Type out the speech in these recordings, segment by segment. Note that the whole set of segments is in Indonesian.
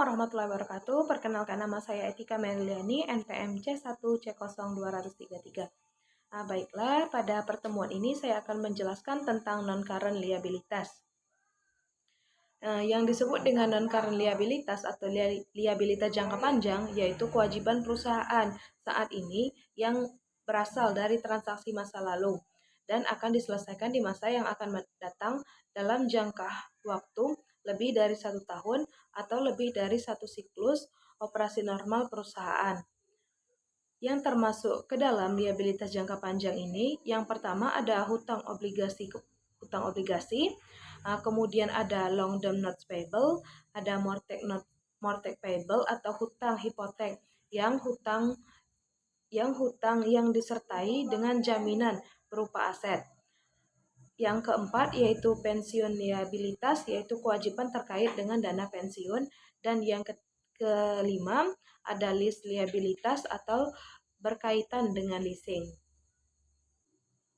warahmatullahi wabarakatuh. Perkenalkan, nama saya Etika Meliani, NPM C1C0233. Baiklah, pada pertemuan ini saya akan menjelaskan tentang non-current liabilitas. Yang disebut dengan non-current liabilitas atau liabilitas jangka panjang yaitu kewajiban perusahaan saat ini yang berasal dari transaksi masa lalu dan akan diselesaikan di masa yang akan datang dalam jangka waktu lebih dari 1 tahun atau lebih dari 1 siklus operasi normal perusahaan. Yang termasuk ke dalam liabilitas jangka panjang ini, yang pertama ada hutang obligasi, kemudian ada long term notes payable, ada mortgage payable atau hutang hipotek yang disertai dengan jaminan berupa aset. Yang keempat yaitu pensiun liabilitas, yaitu kewajiban terkait dengan dana pensiun. Dan yang kelima ada lease liabilitas atau berkaitan dengan leasing.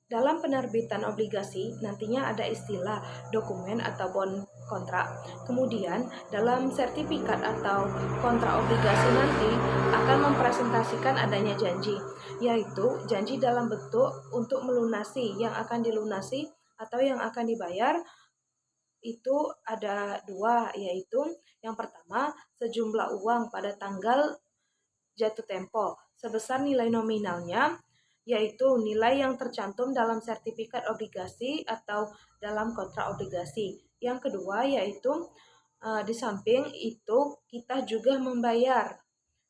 Dalam penerbitan obligasi nantinya ada istilah dokumen atau bond kontrak. Kemudian dalam sertifikat atau kontrak obligasi nanti akan mempresentasikan adanya janji, yaitu janji dalam bentuk untuk melunasi yang akan dilunasi atau yang akan dibayar. Itu ada 2, yaitu yang pertama sejumlah uang pada tanggal jatuh tempo sebesar nilai nominalnya, yaitu nilai yang tercantum dalam sertifikat obligasi atau dalam kontrak obligasi. Yang kedua yaitu di samping itu kita juga membayar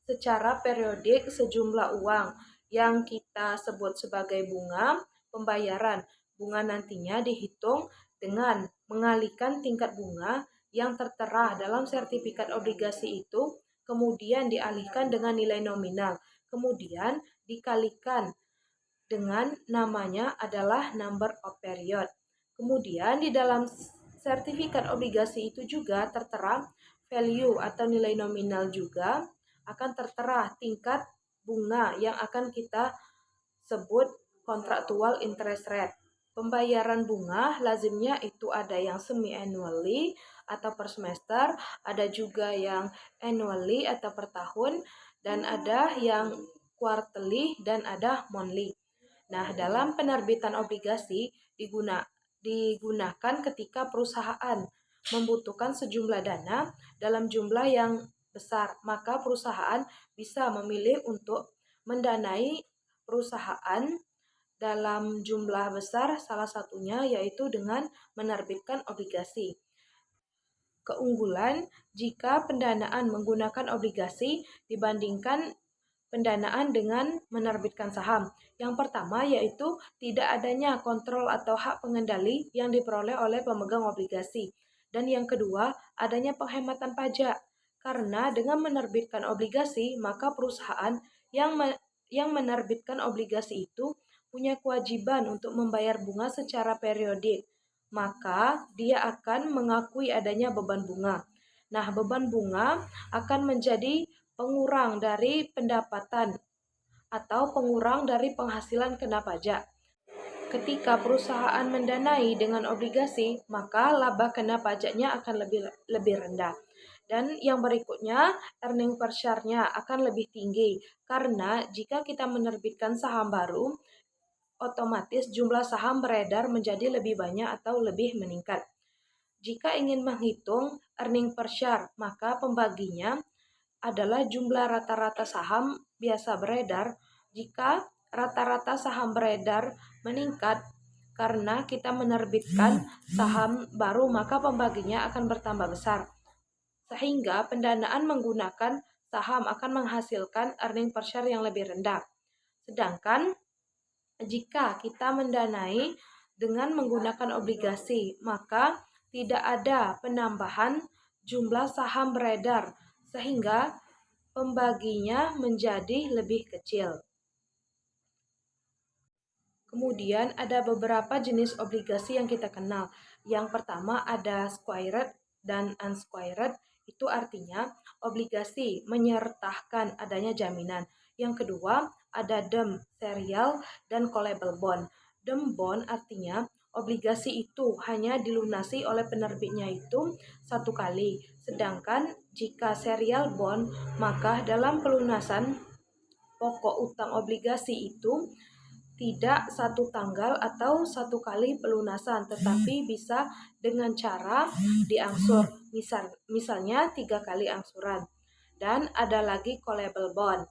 secara periodik sejumlah uang yang kita sebut sebagai bunga pembayaran. Bunga nantinya dihitung dengan mengalihkan tingkat bunga yang tertera dalam sertifikat obligasi itu, kemudian dialihkan dengan nilai nominal, kemudian dikalikan dengan namanya adalah number of period. Kemudian di dalam sertifikat obligasi itu juga tertera value atau nilai nominal, juga akan tertera tingkat bunga yang akan kita sebut contractual interest rate. Pembayaran bunga lazimnya itu ada yang semi annually atau per semester, ada juga yang annually atau per tahun, dan ada yang quarterly dan ada monthly. Nah, dalam penerbitan obligasi digunakan ketika perusahaan membutuhkan sejumlah dana dalam jumlah yang besar, maka perusahaan bisa memilih untuk mendanai perusahaan dalam jumlah besar, salah satunya yaitu dengan menerbitkan obligasi. Keunggulan jika pendanaan menggunakan obligasi dibandingkan pendanaan dengan menerbitkan saham. Yang pertama yaitu tidak adanya kontrol atau hak pengendali yang diperoleh oleh pemegang obligasi. Dan yang kedua, adanya penghematan pajak. Karena dengan menerbitkan obligasi, maka perusahaan yang menerbitkan obligasi itu punya kewajiban untuk membayar bunga secara periodik, maka dia akan mengakui adanya beban bunga. Nah, beban bunga akan menjadi pengurang dari pendapatan atau pengurang dari penghasilan kena pajak. Ketika perusahaan mendanai dengan obligasi, maka laba kena pajaknya akan lebih rendah. Dan yang berikutnya, earning per share-nya akan lebih tinggi, karena jika kita menerbitkan saham baru, otomatis jumlah saham beredar menjadi lebih banyak atau lebih meningkat. Jika ingin menghitung earning per share, maka pembaginya adalah jumlah rata-rata saham biasa beredar. Jika rata-rata saham beredar meningkat karena kita menerbitkan saham baru, maka pembaginya akan bertambah besar. Sehingga pendanaan menggunakan saham akan menghasilkan earning per share yang lebih rendah. Sedangkan jika kita mendanai dengan menggunakan obligasi, maka tidak ada penambahan jumlah saham beredar, sehingga pembaginya menjadi lebih kecil. Kemudian ada beberapa jenis obligasi yang kita kenal. Yang pertama ada squared dan unsquared, itu artinya obligasi menyertakan adanya jaminan. Yang kedua ada dem serial dan callable bond. Dem bond artinya obligasi itu hanya dilunasi oleh penerbitnya itu satu kali. Sedangkan jika serial bond, maka dalam pelunasan pokok utang obligasi itu tidak satu tanggal atau satu kali pelunasan, tetapi bisa dengan cara diangsur. Misalnya 3 kali angsuran. Dan ada lagi callable bond.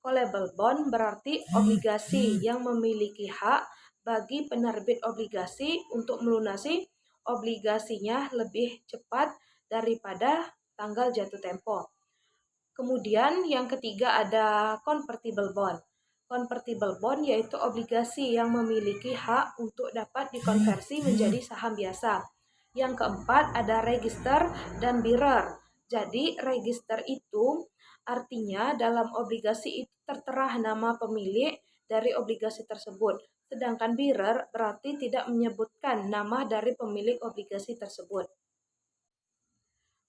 Callable bond berarti obligasi yang memiliki hak bagi penerbit obligasi untuk melunasi obligasinya lebih cepat daripada tanggal jatuh tempo. Kemudian yang ketiga ada convertible bond. Convertible bond yaitu obligasi yang memiliki hak untuk dapat dikonversi menjadi saham biasa. Yang keempat ada register dan bearer. Jadi register itu artinya dalam obligasi itu tertera nama pemilik dari obligasi tersebut. Sedangkan bearer berarti tidak menyebutkan nama dari pemilik obligasi tersebut.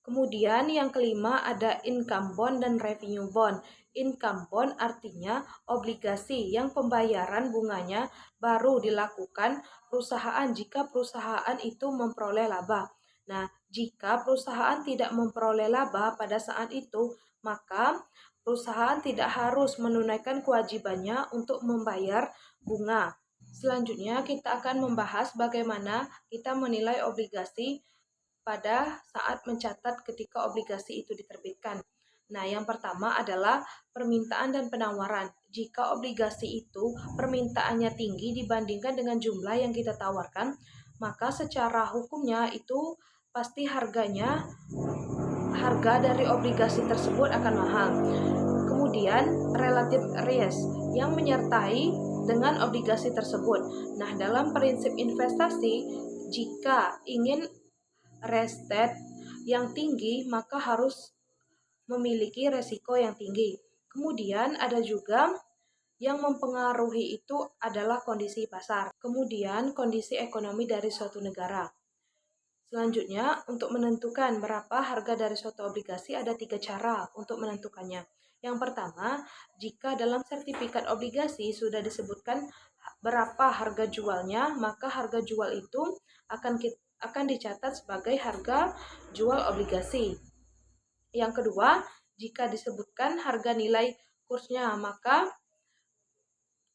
Kemudian yang kelima ada income bond dan revenue bond. Income bond artinya obligasi yang pembayaran bunganya baru dilakukan perusahaan jika perusahaan itu memperoleh laba. Nah, jika perusahaan tidak memperoleh laba pada saat itu, maka perusahaan tidak harus menunaikan kewajibannya untuk membayar bunga. Selanjutnya kita akan membahas bagaimana kita menilai obligasi pada saat mencatat ketika obligasi itu diterbitkan. Nah, yang pertama adalah permintaan dan penawaran. Jika obligasi itu permintaannya tinggi dibandingkan dengan jumlah yang kita tawarkan, maka secara hukumnya itu pasti harga dari obligasi tersebut akan mahal. Kemudian, relative risk yang menyertai dengan obligasi tersebut. Nah, dalam prinsip investasi, jika ingin rate yang tinggi, maka harus memiliki resiko yang tinggi. Kemudian ada juga yang mempengaruhi itu adalah kondisi pasar. Kemudian kondisi ekonomi dari suatu negara. Selanjutnya, untuk menentukan berapa harga dari suatu obligasi ada 3 cara untuk menentukannya. Yang pertama, jika dalam sertifikat obligasi sudah disebutkan berapa harga jualnya, maka harga jual itu akan dicatat sebagai harga jual obligasi. Yang kedua, jika disebutkan harga nilai kursnya, maka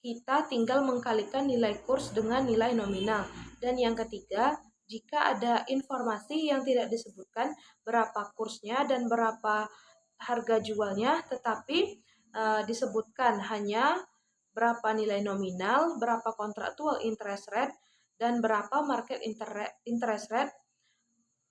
kita tinggal mengkalikan nilai kurs dengan nilai nominal. Dan yang ketiga, jika ada informasi yang tidak disebutkan berapa kursnya dan berapa harga jualnya, tetapi disebutkan hanya berapa nilai nominal, berapa kontraktual interest rate, dan berapa market interest rate,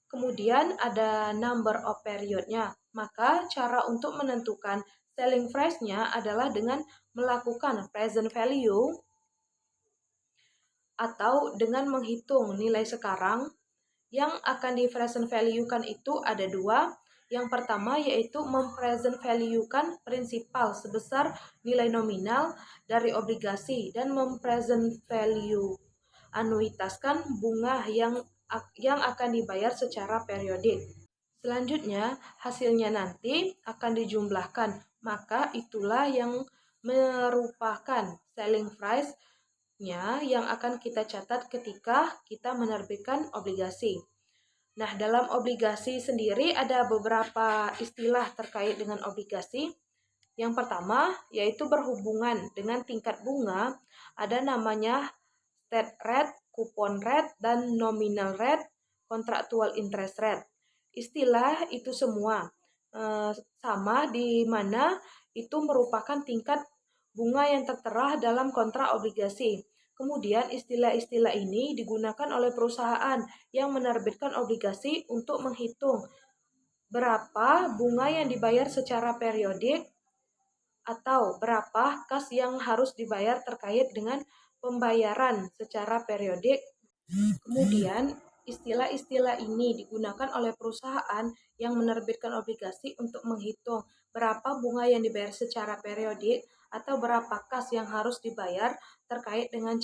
kemudian ada number of periodnya. Maka cara untuk menentukan selling price-nya adalah dengan melakukan present value atau dengan menghitung nilai sekarang. Yang akan di present value-kan itu ada 2. Yang pertama yaitu mempresent value-kan prinsipal sebesar nilai nominal dari obligasi dan mempresent value anuitaskan bunga yang akan dibayar secara periodik. Selanjutnya, hasilnya nanti akan dijumlahkan, maka itulah yang merupakan selling price-nya yang akan kita catat ketika kita menerbitkan obligasi. Nah, dalam obligasi sendiri ada beberapa istilah terkait dengan obligasi. Yang pertama, yaitu berhubungan dengan tingkat bunga, ada namanya state rate, coupon rate, dan nominal rate, contractual interest rate. Istilah itu semua sama di mana itu merupakan tingkat bunga yang tertera dalam kontrak obligasi. Kemudian istilah-istilah ini digunakan oleh perusahaan yang menerbitkan obligasi untuk menghitung berapa bunga yang dibayar secara periodik atau berapa kas yang harus dibayar terkait dengan pembayaran secara periodik. Kemudian istilah-istilah ini digunakan oleh perusahaan yang menerbitkan obligasi untuk menghitung berapa bunga yang dibayar secara periodik atau berapa kas yang harus dibayar terkait dengan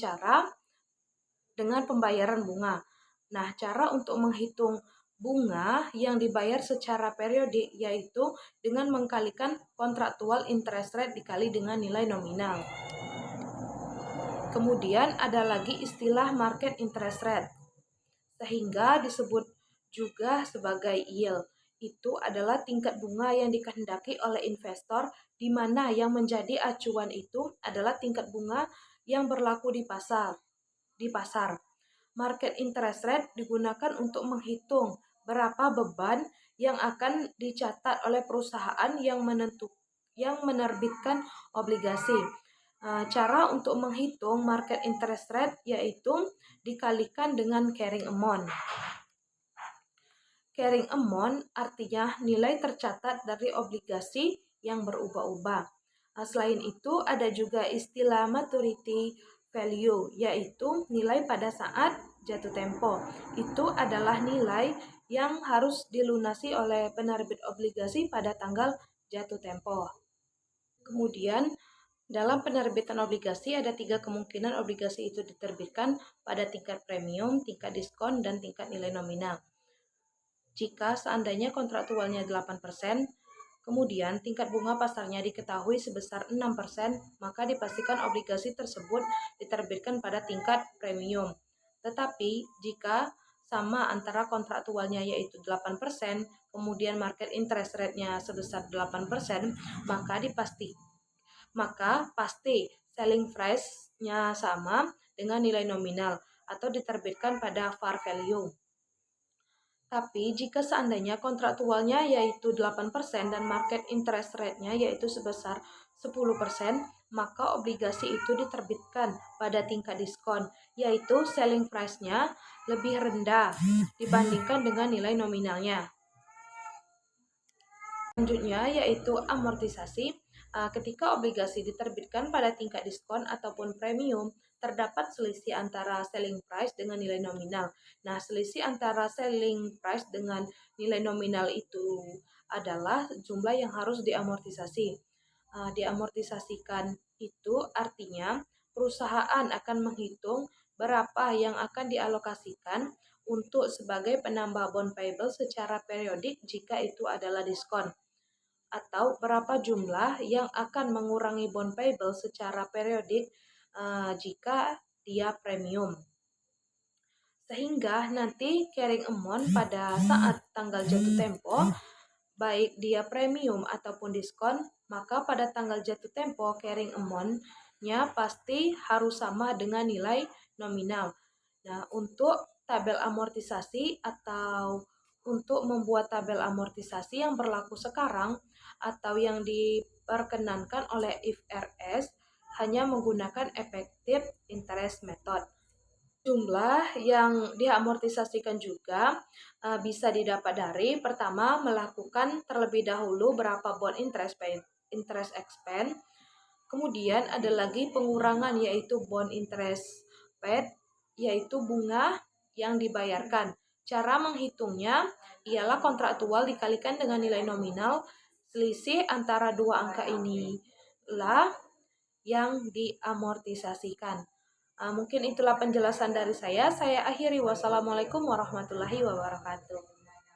pembayaran bunga. Nah, cara untuk menghitung bunga yang dibayar secara periodik yaitu dengan mengkalikan kontraktual interest rate dikali dengan nilai nominal. Kemudian ada lagi istilah market interest rate, sehingga disebut juga sebagai yield. Itu adalah tingkat bunga yang dikehendaki oleh investor, di mana yang menjadi acuan itu adalah tingkat bunga yang berlaku di pasar. Market interest rate digunakan untuk menghitung berapa beban yang akan dicatat oleh perusahaan yang menerbitkan obligasi. Cara untuk menghitung market interest rate yaitu dikalikan dengan carrying amount. Carrying amount artinya nilai tercatat dari obligasi yang berubah-ubah. Selain itu ada juga istilah maturity value, yaitu nilai pada saat jatuh tempo. Itu adalah nilai yang harus dilunasi oleh penerbit obligasi pada tanggal jatuh tempo. Kemudian dalam penerbitan obligasi ada 3 kemungkinan obligasi itu diterbitkan pada tingkat premium, tingkat diskon, dan tingkat nilai nominal. Jika seandainya kontraktualnya 8%, kemudian tingkat bunga pasarnya diketahui sebesar 6%, maka dipastikan obligasi tersebut diterbitkan pada tingkat premium. Tetapi jika sama antara kontraktualnya yaitu 8%, kemudian market interest rate-nya sebesar 8%, maka pasti selling price-nya sama dengan nilai nominal atau diterbitkan pada par value. Tapi jika seandainya kontraktualnya yaitu 8% dan market interest rate-nya yaitu sebesar 10%, maka obligasi itu diterbitkan pada tingkat diskon, yaitu selling price-nya lebih rendah dibandingkan dengan nilai nominalnya. Selanjutnya yaitu amortisasi. Ketika obligasi diterbitkan pada tingkat diskon ataupun premium, terdapat selisih antara selling price dengan nilai nominal. Nah, selisih antara selling price dengan nilai nominal itu adalah jumlah yang harus diamortisasi. Diamortisasikan itu artinya perusahaan akan menghitung berapa yang akan dialokasikan untuk sebagai penambah bond payable secara periodik jika itu adalah diskon, atau berapa jumlah yang akan mengurangi bond payable secara periodik jika dia premium. Sehingga nanti carrying amount pada saat tanggal jatuh tempo, baik dia premium ataupun diskon, maka pada tanggal jatuh tempo carrying amount-nya pasti harus sama dengan nilai nominal. Nah, untuk tabel amortisasi atau untuk membuat tabel amortisasi yang berlaku sekarang atau yang diperkenankan oleh IFRS hanya menggunakan effective interest method. Jumlah yang diamortisasikan juga bisa didapat dari pertama melakukan terlebih dahulu berapa bond interest expense, kemudian ada lagi pengurangan yaitu bond interest paid, yaitu bunga yang dibayarkan. Cara menghitungnya ialah kontraktual dikalikan dengan nilai nominal. Selisih antara dua angka inilah yang diamortisasikan. Mungkin itulah penjelasan dari saya. Saya akhiri. Wassalamualaikum warahmatullahi wabarakatuh.